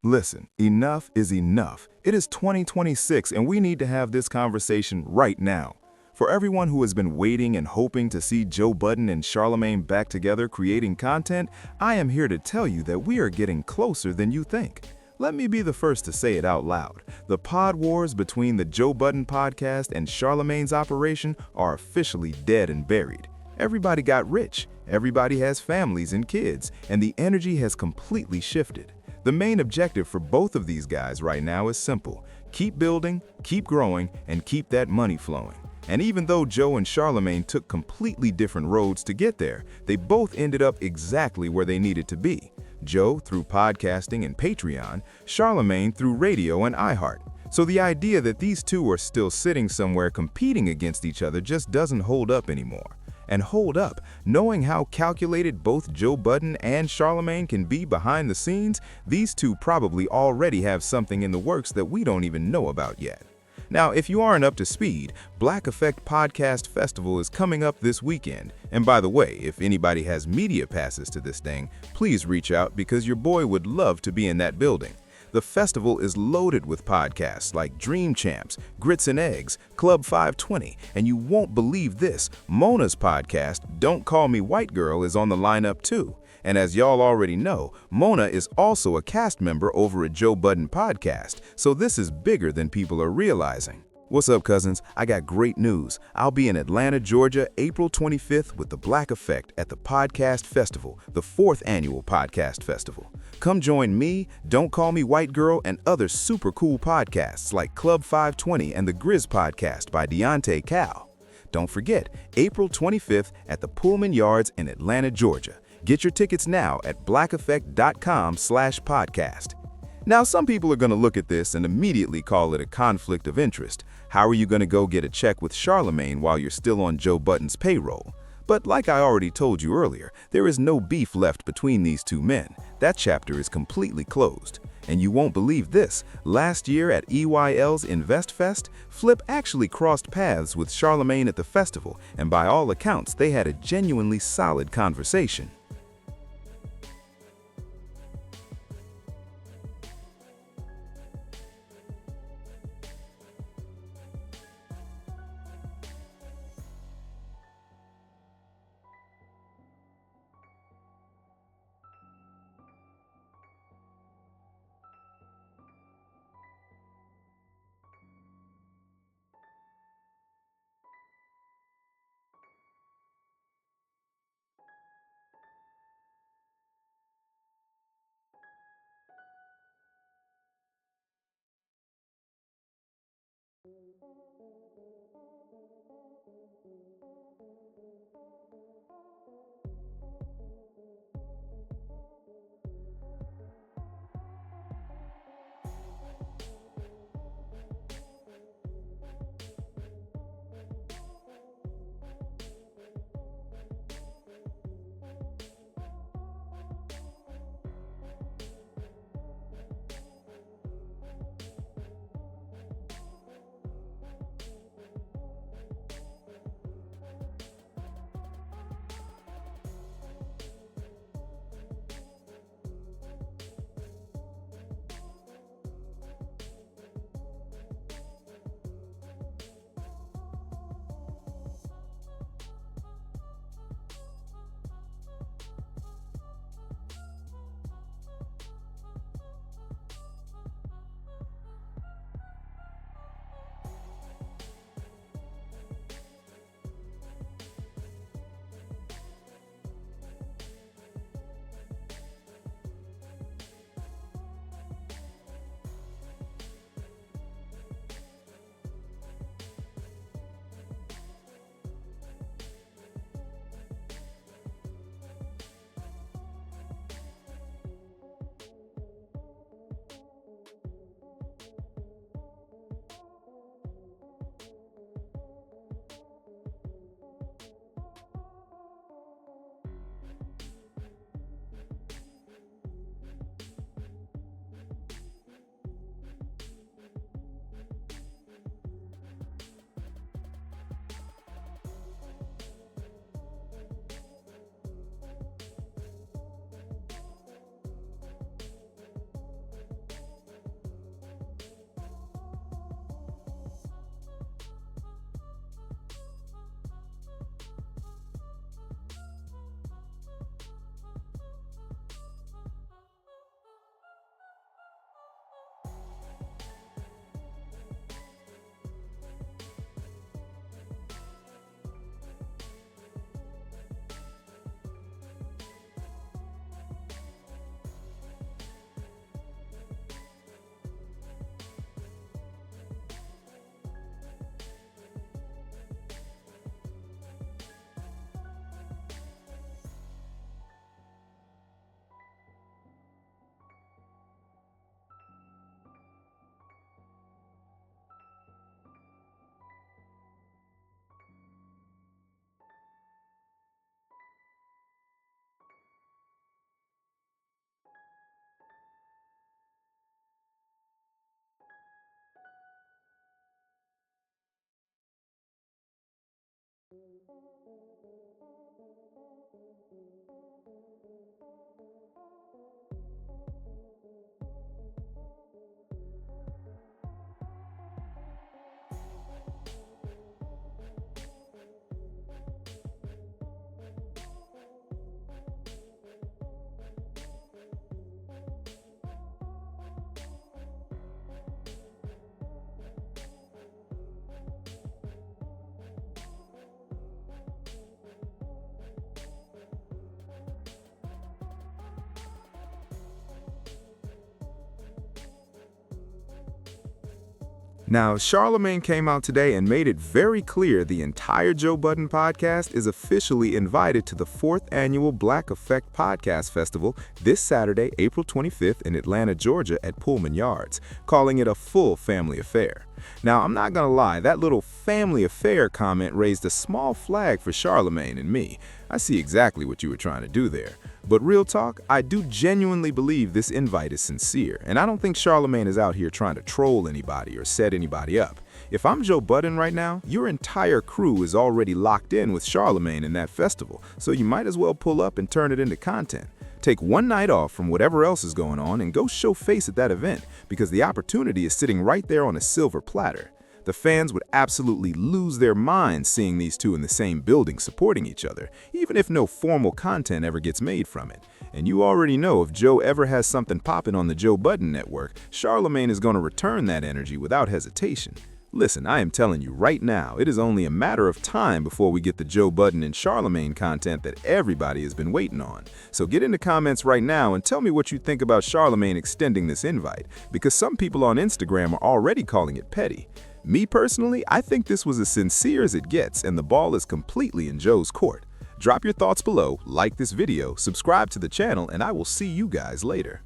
Listen, enough is enough. It is 2026 and we need to have this conversation right now. For everyone who has been waiting and hoping to see Joe Budden and Charlamagne back together creating content, I am here to tell you that we are getting closer than you think. Let me be the first to say it out loud. The pod wars between the Joe Budden Podcast and Charlamagne's operation are officially dead and buried. Everybody got rich, everybody has families and kids, and the energy has completely shifted. The main objective for both of these guys right now is simple: keep building, keep growing, and keep that money flowing. And even though Joe and Charlamagne took completely different roads to get there, they both ended up exactly where they needed to be. Joe through podcasting and Patreon, Charlamagne through radio and iHeart. So the idea that these two are still sitting somewhere competing against each other just doesn't hold up anymore. And hold up, knowing how calculated both Joe Budden and Charlamagne can be behind the scenes, these two probably already have something in the works that we don't even know about yet. Now, if you aren't up to speed, Black Effect Podcast Festival is coming up this weekend. And by the way, if anybody has media passes to this thing, please reach out because your boy would love to be in that building. The festival is loaded with podcasts like Dream Champs, Grits and Eggs, Club 520, and you won't believe this, Mona's podcast, Don't Call Me White Girl, is on the lineup too. And as y'all already know, Mona is also a cast member over at Joe Budden Podcast, so this is bigger than people are realizing. What's up, cousins? I got great news. I'll be in Atlanta, Georgia, April 25th with the Black Effect at the Podcast Festival, the 4th annual Podcast Festival. Come join me, Don't Call Me White Girl, and other super cool podcasts like Club 520 and the Grizz Podcast by Deontay Cal. Don't forget, April 25th at the Pullman Yards in Atlanta, Georgia. Get your tickets now at blackeffect.com/podcast. Now, some people are going to look at this and immediately call it a conflict of interest. How are you going to go get a check with Charlamagne while you're still on Joe Budden's payroll? But like I already told you earlier, there is no beef left between these two men. That chapter is completely closed. And you won't believe this, last year at EYL's InvestFest, Flip actually crossed paths with Charlamagne at the festival, and by all accounts, they had a genuinely solid conversation. Now, Charlamagne came out today and made it very clear the entire Joe Budden Podcast is officially invited to the 4th annual Black Effect Podcast Festival this Saturday, April 25th in Atlanta, Georgia at Pullman Yards, calling it a full family affair. Now, I'm not gonna lie, that little family affair comment raised a small flag for Charlamagne and me. I see exactly what you were trying to do there. But real talk, I do genuinely believe this invite is sincere, and I don't think Charlamagne is out here trying to troll anybody or set anybody up. If I'm Joe Budden right now, your entire crew is already locked in with Charlamagne in that festival, so you might as well pull up and turn it into content. Take one night off from whatever else is going on and go show face at that event, because the opportunity is sitting right there on a silver platter. The fans would absolutely lose their minds seeing these two in the same building supporting each other, even if no formal content ever gets made from it. And you already know if Joe ever has something popping on the Joe Budden Network, Charlamagne is going to return that energy without hesitation. Listen, I am telling you right now, it is only a matter of time before we get the Joe Budden and Charlamagne content that everybody has been waiting on. So get in the comments right now and tell me what you think about Charlamagne extending this invite, because some people on Instagram are already calling it petty. Me personally, I think this was as sincere as it gets, and the ball is completely in Joe's court. Drop your thoughts below, like this video, subscribe to the channel, and I will see you guys later.